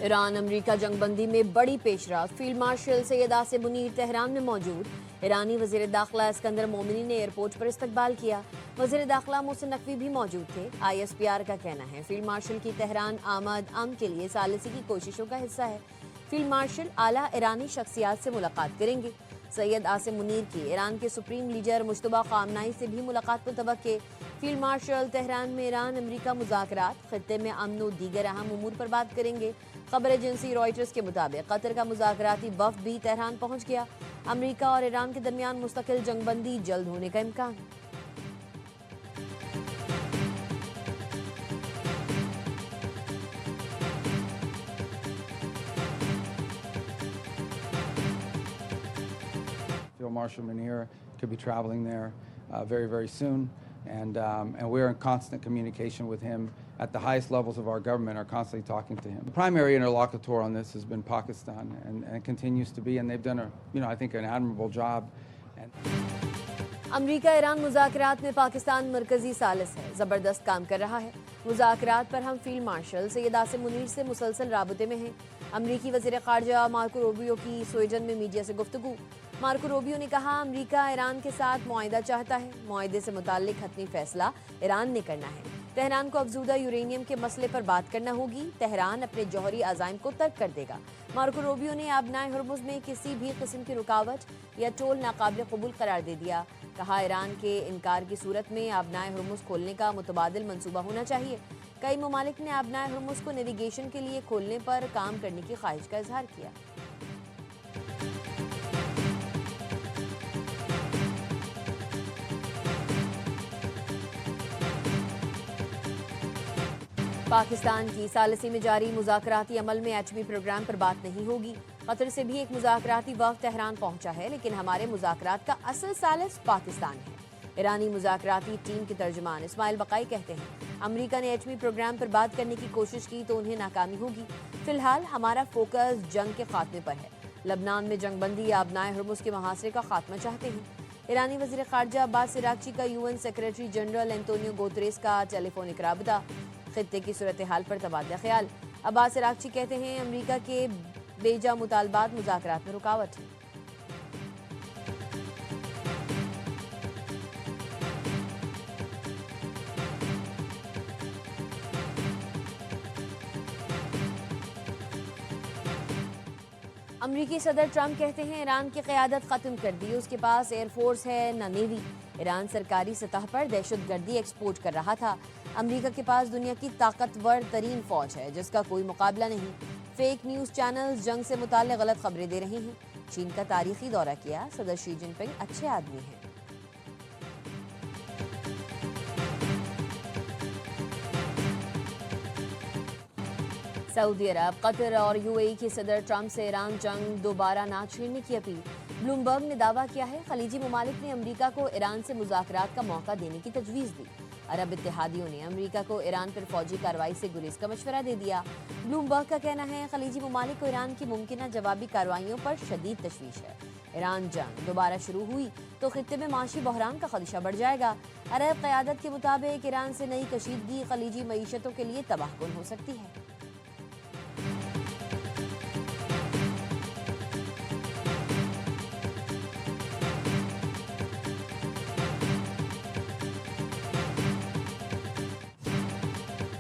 Iran अमरीका जंगबंदी में बड़ी पेशरफ। Field marshal Syed Asim Munir Tehran में मौजूद। ईरानी वजीर दाखिला इस्कंदर मोमिनी ने एयरपोर्ट पर इस्तकबाल किया। वजीर दाखिला मोहसिन नकवी भी मौजूद थे। ISPR का कहना है फील्ड मार्शल की तेहरान आमद अमन के लिए सालिसी की कोशिशों का हिस्सा है। फील्ड मार्शल आला ईरानी शख्सियात से मुलाकात करेंगे। सैयद आसिम मुनीर की ईरान के सुप्रीम लीडर मुश्तबा खामनाई से भी मुलाकात मुतवक्के। फील्ड मार्शल तेहरान में ईरान अमरीका मुज़ाकरात, खत्ते में अमन और दीगर अहम उमूर पर बात करेंगे। खबर एजेंसी रॉयटर्स के मुताबिक कतर का मुज़ाकराती वफ़द भी तेहरान पहुंच गया। अमरीका और ईरान के दरमियान मुस्तकिल जंगबंदी जल्द होने का इम्कान। Field Marshal Munir could be traveling there very, very soon, and we're in constant communication with him. At the highest levels of our government are constantly talking to him. The primary interlocutor on this has been Pakistan, and continues to be, and they've done I think, an admirable job. America Iran मुज़ाकरात में पाकिस्तान मरकजी सालिस है, ज़बरदस्त काम कर रहा है। मुज़ाकरात पर हम फील्ड मार्शल सैयद आसिम मुनीर से मुसलसल राबते में हैं। अमरीकी वज़ीर ख़ारजा मार्को रूबियो की स्वीडन में मीडिया से गुफ्तगू। मार्को रूबियो ने कहा अमरीका ईरान के साथ मुआहिदा चाहता है। मुआहिदे से मुताल्लिक हतमी फैसला ईरान ने करना है। तेहरान को अफजूदा यूरेनियम के मसले पर बात करना होगी। तेहरान अपने जौहरी अज़ाइम को तर्क कर देगा। मार्को रूबियो ने आबनाए हुर्मुज़ में किसी भी किस्म की रुकावट या टोल नाकाबिल कबूल करार दे दिया। कहा ईरान के इनकार की सूरत में आबनाए हुर्मुज़ खोलने का मुतबादिल मंसूबा होना चाहिए। कई ममालिक ने आबनाए हुर्मुज़ को नेविगेशन के लिए खोलने पर काम करने की ख्वाहिश का इजहार किया। पाकिस्तान की सालिसी में जारी मुज़ाकराती अमल में एटमी प्रोग्राम पर बात नहीं होगी। कतर से भी एक मुज़ाकराती वफ़द तेहरान पहुंचा है, लेकिन हमारे मुज़ाकरात का असल सालिस पाकिस्तान है। ईरानी मुज़ाकराती टीम के तर्जुमान इस्माइल बकाई कहते हैं अमरीका ने एटमी प्रोग्राम पर बात करने की कोशिश की तो उन्हें नाकामी होगी। फिलहाल हमारा फोकस जंग के खात्मे पर है। लबनान में जंगबंदी या आबनाए हुर्मुज़ के मुहासरे का खात्मा चाहते हैं। ईरानी वज़ीर ख़ारजा अब्बास इराक़ची का UN secretary general Antonio Guterres का टेलीफोनिक राबता। खित्ते की सूरत हाल पर तबादला ख्याल। अब्बास इराक़ची कहते हैं अमरीका के बेजा मुतालबात मुज़ाकरात में रुकावट है। अमरीकी सदर ट्रंप कहते हैं ईरान की क़यादत ख़त्म कर दी, उसके पास एयरफोर्स है न नेवी। ईरान सरकारी सतह पर दहशतगर्दी एक्सपोर्ट कर रहा था। अमरीका के पास दुनिया की ताकतवर तरीन फ़ौज है जिसका कोई मुकाबला नहीं। फेक न्यूज़ चैनल्स जंग से मुताल्लिक़ गलत खबरें दे रहे हैं। चीन का तारीखी दौरा किया, सदर शी जिनपिंग अच्छे आदमी हैं। सऊदी अरब, कतर और UAE के सदर ट्रंप से ईरान जंग दोबारा ना छेड़ने की अपील। ब्लूमबर्ग ने दावा किया है खलीजी ममालिक ने अमरीका को ईरान से मुज़ाकरात का मौका देने की तजवीज़ दी। अरब इत्तेहादियों ने अमरीका को ईरान पर फौजी कार्रवाई से गुरेज का मशवरा दे दिया। ब्लूमबर्ग का कहना है खलीजी ममालिक को ईरान की मुमकिन जवाबी कार्रवाइयों पर शदीद तशवीश है। ईरान जंग दोबारा शुरू हुई तो खित्ते में माशी बहरान का खदशा बढ़ जाएगा। अरब क़यादत के मुताबिक ईरान से नई कशीदगी खलीजी मईशतों के लिए तबाहकुन हो सकती है।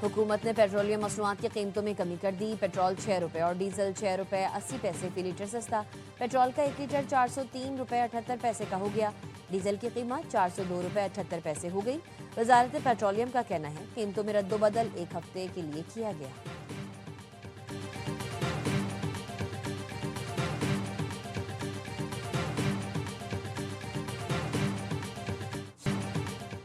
हुकूमत ने पेट्रोलियम मसनूआत की कीमतों में कमी कर दी। पेट्रोल 6 रुपये और डीजल 6 रुपये 80 पैसे फी लीटर सस्ता। पेट्रोल का 1 लीटर 403 रुपये 78 पैसे का हो गया। डीजल की कीमत 402 रुपये 78 पैसे हो गई। वजारत पेट्रोलियम का कहना है कीमतों में रद्दोबदल एक हफ्ते के लिए किया गया।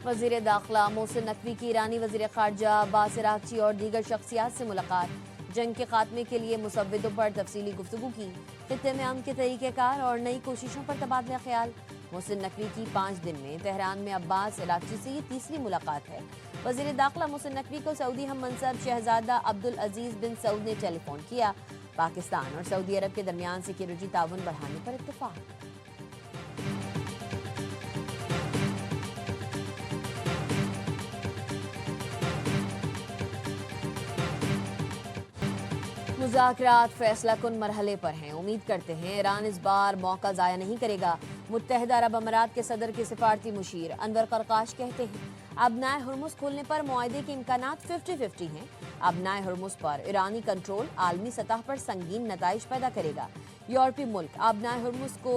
वज़ीर दाखिला मोहसिन नकवी की ईरानी वज़ीर ख़ारजा अब्बास इराक़ची और दीगर शख्सियात से मुलाकात। जंग के खात्मे के लिए मुसव्विदों पर तफसीली गुफ्तगू की। खित्ते में अमन के तरीक़ेकार और नई कोशिशों पर तबादला ख्याल। मोहसिन नकवी की 5 दिन में तेहरान में अब्बास इराक़ची से ये तीसरी मुलाकात है। वज़ीर दाखिला मोहसिन नकवी को सऊदी हम मनसब शहजादा अब्दुल अजीज़ बिन सऊद ने टेलीफोन किया। पाकिस्तान और सऊदी अरब के दरमियान सिक्योरिटी ताउन बढ़ाने पर इत्तफाक। मुज़ाकरात फैसला कुन मरहले पर हैं। उम्मीद करते हैं ईरान इस बार मौका ज़ाया नहीं करेगा। मुत्तहिदा अरब अमारात के सदर के सिफारती मुशीर अनवर करकाश कहते हैं अबनाए हुर्मुज़ खोलने पर मुआहदे के इम्कानात 50-50 हैं। अबनाए हुर्मुज़ पर ईरानी कंट्रोल आलमी सतह पर संगीन नताइज पैदा करेगा। यूरोपीय मुल्क अबनाए हुर्मुज़ को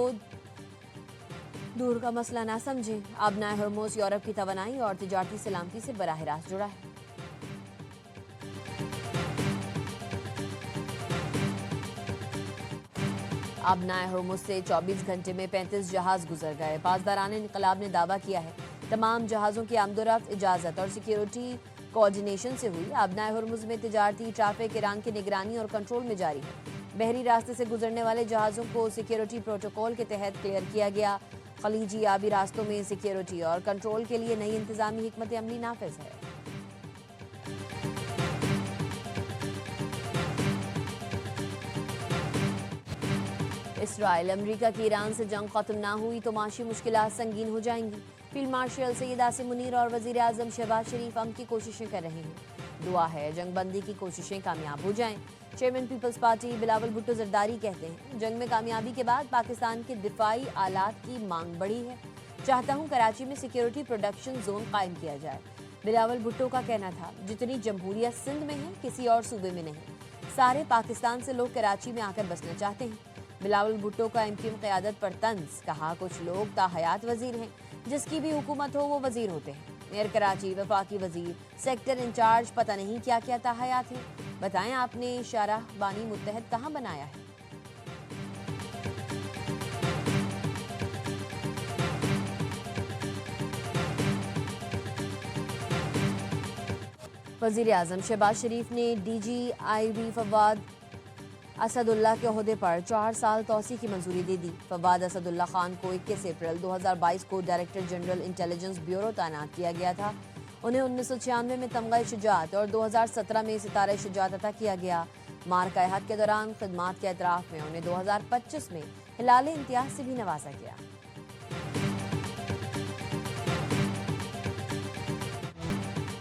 दूर का मसला ना समझें। अबनाए हुर्मुज़ यूरोप की तवानाई और तिजारती सलामती से बराह रास्त जुड़ा है। अबनाए हुर्मुज़ से 24 घंटे में 35 जहाज गुजर गए। पासदारान इनकलाब ने दावा किया है तमाम जहाज़ों की आमदोरफ्त इजाज़त और सिक्योरिटी कोऑर्डिनेशन से हुई। अबनाए हुर्मुज़ में तिजारती ट्रैफिक ईरान की निगरानी और कंट्रोल में जारी है। बहरी रास्ते से गुजरने वाले जहाज़ों को सिक्योरिटी प्रोटोकॉल के तहत क्लियर किया गया। खलीजी आबी रास्तों में सिक्योरिटी और कंट्रोल के लिए नई इंतजामी हिकमत अमली नाफिज है। इसराइल अमेरिका की ईरान से जंग खत्म ना हुई तो माशी मुश्किलात संगीन हो जाएंगी। फील्ड मार्शल सैयद आसिम मुनीर और वजीर आजम शहबाज शरीफ अमन की कोशिशें कर रहे हैं। दुआ है जंगबंदी की कोशिशें कामयाब हो जाएं। चेयरमैन पीपल्स पार्टी बिलावल भुट्टो जरदारी कहते हैं जंग में कामयाबी के बाद पाकिस्तान के दिफाई आलात की मांग बढ़ी है। चाहता हूँ कराची में सिक्योरिटी प्रोडक्शन जोन कायम किया जाए। बिलावल भुट्टो का कहना था जितनी जमहूरियत सिंध में है किसी और सूबे में नहीं। सारे पाकिस्तान से लोग कराची में आकर बसना चाहते हैं। बिलावल भुट्टो का एमक्यूएम क़यादत पर तंज। कहा कुछ लोग ताहयात वजीर हैं, जिसकी भी हुकूमत हो वो वजीर होते हैं। मेयर कराची, वफाकी वजीर, सेक्टर इंचार्ज, पता नहीं क्या क्या ताहयात हैं। बताएं आपने शाराह बानी मुत्तहद कहाँ बनाया है? वजीर आजम शहबाज शरीफ ने DGIB फवाद असदुल्ला के ओहदे पर 4 साल तौसी की मंजूरी दे दी। फवाद असदुल्ला खान को 21 अप्रैल 2022 को डायरेक्टर जनरल इंटेलिजेंस ब्यूरो तैनात किया गया था। उन्हें 1996 में तमगा शुजात और 2017 में सितारा शुजात अता किया गया। मार्का हक के दौरान खिदमात के एतराफ़ में उन्हें 2025 में हिलाल इम्तियाज से भी नवाजा गया।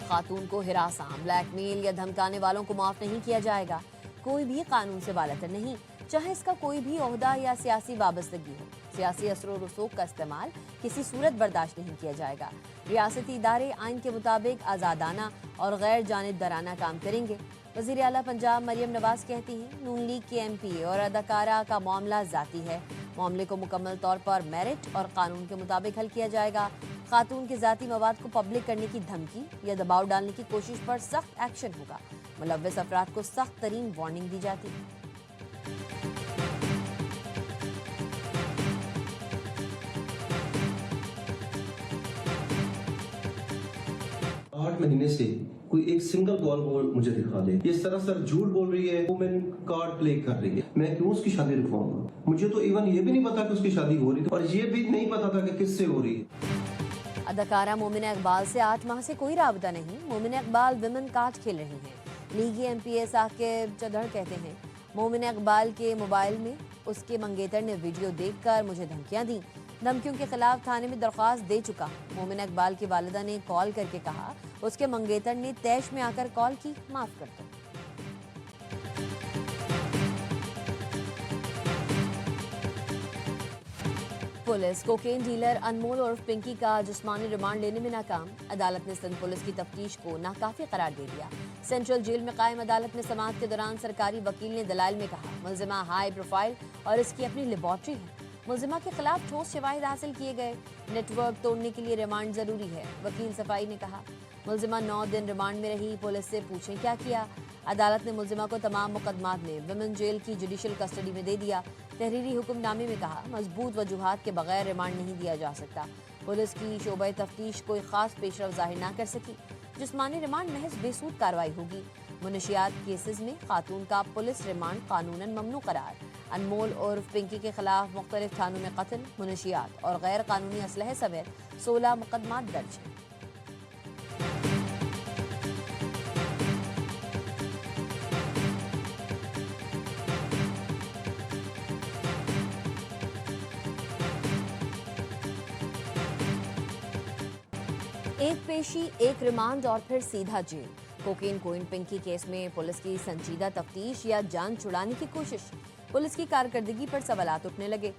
खातून को हिरासा, ब्लैकमेल या धमकाने वालों को माफ नहीं किया जाएगा। कोई भी कानून से वालतर नहीं, चाहे इसका कोई भी ओहदा या सियासी वाबस्तगी हो। सियासी असर रसूख का इस्तेमाल किसी सूरत बर्दाश्त नहीं किया जाएगा। रियासती इदारे आइन के मुताबिक आज़ादाना और गैर जानिबदाराना काम करेंगे। वज़ीर आला पंजाब मरियम नवाज कहती हैं नून लीग के MP और अदाकारा का मामला ज़ाती है। मामले को मुकम्मल तौर पर मेरिट और कानून के मुताबिक हल किया जाएगा। खातून के ज़ाती मवाद को पब्लिक करने की धमकी या दबाव डालने की कोशिश पर सख्त एक्शन होगा। मुलव्वस अफराद को सख्त तरीन वार्निंग दी जाती है। 8 महीने से कोई एक सिंगल कॉल वो मुझे दिखा दे। ये सरासर झूठ बोल रही है, वुमेन कार्ड प्ले कर रही है। मैं क्यों उसकी शादी रुकवाऊंगा? मुझे तो इवन ये भी नहीं पता कि उसकी शादी हो रही थी और ये भी नहीं पता था कि किससे हो रही है। अदाकारा मोमिना इकबाल से 8 माह से कोई राबता नहीं। मोमिना इकबाल विमेन कार्ड खेल रही हैं। लीगी MP साकिब चदर कहते हैं मोमिना इकबाल के मोबाइल में उसके मंगेतर ने वीडियो देखकर मुझे धमकियां दी। धमकियों के खिलाफ थाने में दरख्वास्त दे चुका। मोमिना इकबाल की वालिदा ने कॉल करके कहा उसके मंगेतर ने तैश में आकर कॉल की, माफ कर दो। पुलिस कोकेन डीलर अनमोल और पिंकी का जिस्मानी रिमांड लेने में नाकाम। अदालत ने सिंध पुलिस की तफ्तीश को नाकाफी करार दे दिया। सेंट्रल जेल में कायम अदालत में समाअत के दौरान सरकारी वकील ने दलाइल में कहा मुलजिमा हाई प्रोफाइल और इसकी अपनी लेबॉर्ट्री है। मुलजिमा के खिलाफ ठोस शवाहिद हासिल किए गए। नेटवर्क तोड़ने के लिए रिमांड जरूरी है। वकील सफाई ने कहा मुलजिमा 9 दिन रिमांड में रही। पुलिस से पूछें क्या किया। अदालत ने मुलजिमा को तमाम मुकदमात में विमेन जेल की जुडिशल कस्टडी में दे दिया। तहरीरी हुक्मनामे में कहा मजबूत वजूहात के बगैर रिमांड नहीं दिया जा सकता। पुलिस की शोबे तफ्तीश कोई खास पेशरफ जाहिर न कर सकी। जिस्मानी रिमांड महज बेसूद कार्रवाई होगी। मुनशियात केसेस में खातून का पुलिस रिमांड कानूनन ममनू करार। अनमोल और पिंकी के खिलाफ मुख्तलिफ थानों में कत्ल, मुनशियात और गैर कानूनी असलहे समेत 16 मुकदमात दर्ज हैं। एक पेशी, एक रिमांड और फिर सीधा jail. Cocaine queen Pinky case में पुलिस की संजीदा तफ्तीश या जान छुड़ाने की कोशिश, पुलिस की कारकर्दगी पर सवालात उठने लगे।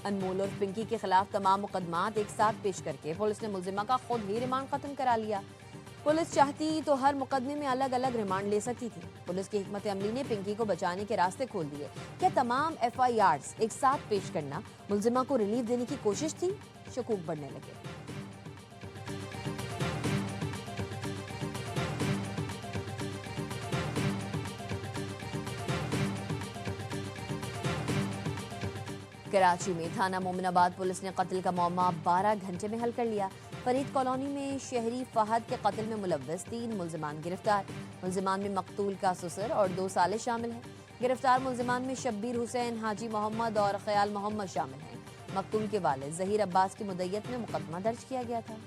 अनमोल और पिंकी के खिलाफ तमाम मुकदमात एक साथ पेश करके पुलिस ने मुलजिमा का खुद ही रिमांड खत्म करा लिया। पुलिस चाहती तो हर मुकदमे में अलग अलग रिमांड ले सकती थी। पुलिस की हिकमत अमली ने पिंकी को बचाने के रास्ते खोल दिए। क्या तमाम FIRs एक साथ पेश करना मुलजिमा को रिलीफ देने की कोशिश थी? शकूक बढ़ने लगे। कराची में थाना मोमिनाबाद पुलिस ने कत्ल का मामला 12 घंटे में हल कर लिया। फरीद कॉलोनी में शहरी फहद के कत्ल में मुलव्वस 3 मुलजिमान गिरफ्तार। मुलजिमान में मकतूल का ससुर और 2 साले शामिल हैं। गिरफ्तार मुलजिमान में शब्बीर हुसैन, हाजी मोहम्मद और ख्याल मोहम्मद शामिल हैं। मकतूल के वालिद जहीर अब्बास की मुद्दत में मुकदमा दर्ज किया गया था।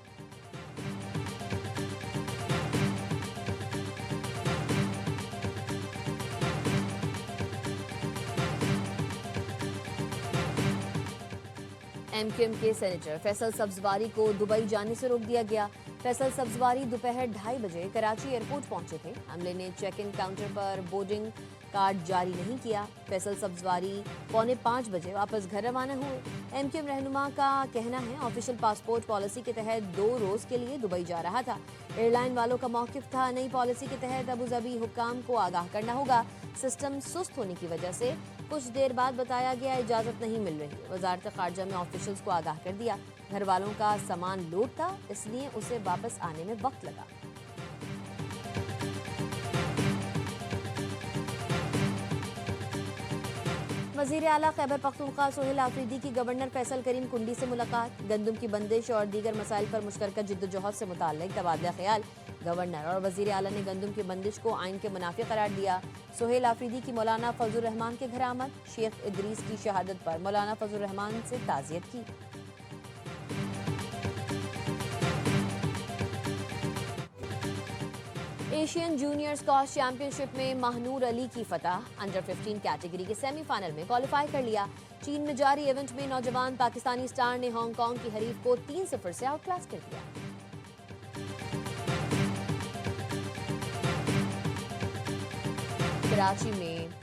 MQM के सेनेटर फैसल सब्जवारी को दुबई जाने से रोक दिया गया। फैसल सब्जवारी दोपहर 2:30 बजे कराची एयरपोर्ट पहुंचे थे। अमले ने चेक इन काउंटर पर बोर्डिंग कार्ड जारी नहीं किया। फैसल सब्जवारी 4:45 बजे वापस घर रवाना हुए। MQM रहनुमा का कहना है ऑफिशियल पासपोर्ट पॉलिसी के तहत 2 रोज के लिए दुबई जा रहा था। एयरलाइन वालों का मौकिफ था नई पॉलिसी के तहत अबू धाबी हुक्काम को आगाह करना होगा। सिस्टम सुस्त होने की वजह से कुछ देर बाद बताया गया इजाजत नहीं मिल रही। वजारत खारजा में ऑफिशियल्स को आगाह कर दिया। घर वालों का सामान लोड था, इसलिए उसे वापस आने में वक्त लगा। वजीर आला खैबर पख्तूनख्वा सोहेल आफरीदी की गवर्नर फैसल करीम कुंडी से मुलाकात। गंदम की बंदिश और दीगर मसाइल पर मुश्तरका जिद्दोजहद से मुताल्लिक तबादला ख्याल। गवर्नर और वजीर आला ने गंदम की बंदिश को आइन के मुनाफी करार दिया। सोहेल आफरीदी की मौलाना फजलुर रहमान के घर आमद। शेख इदरीस की शहादत पर मौलाना फजलुर रहमान से ताज़ियत की। एशियन जूनियर स्क्वॉश चैंपियनशिप में महानूर अली की फतह। अंडर 15 कैटेगरी के सेमीफाइनल में क्वालिफाई कर लिया। चीन में जारी इवेंट में नौजवान पाकिस्तानी स्टार ने हांगकांग की हरीफ को 3-0 से आउटक्लास कर दिया। कराची में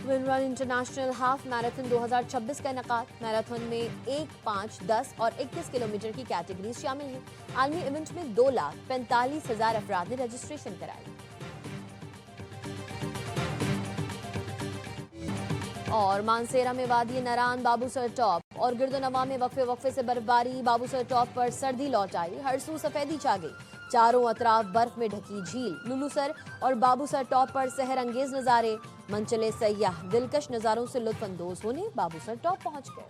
win run international half marathon 2026 का इनेकाद। मैराथन में 1, 5, 10 और 21 किलोमीटर की कैटेगरीज शामिल हैं। आलमी इवेंट में 2,45,000 अफराद ने रजिस्ट्रेशन कराई। और मानसेरा में वादी नारान बाबूसर टॉप और गिरदोनवा में वक्फे से बर्फबारी। बाबूसर टॉप पर सर्दी लौट आई, हर सू सफेदी छा गई। चारों अतराफ बर्फ में ढकी झील। लुलूसर और बाबूसर टॉप पर सहर अंगेज नजारे। मनचले सयाह दिलकश नजारों से लुत्फ अंदोज होने बाबूसर टॉप पहुंच गए।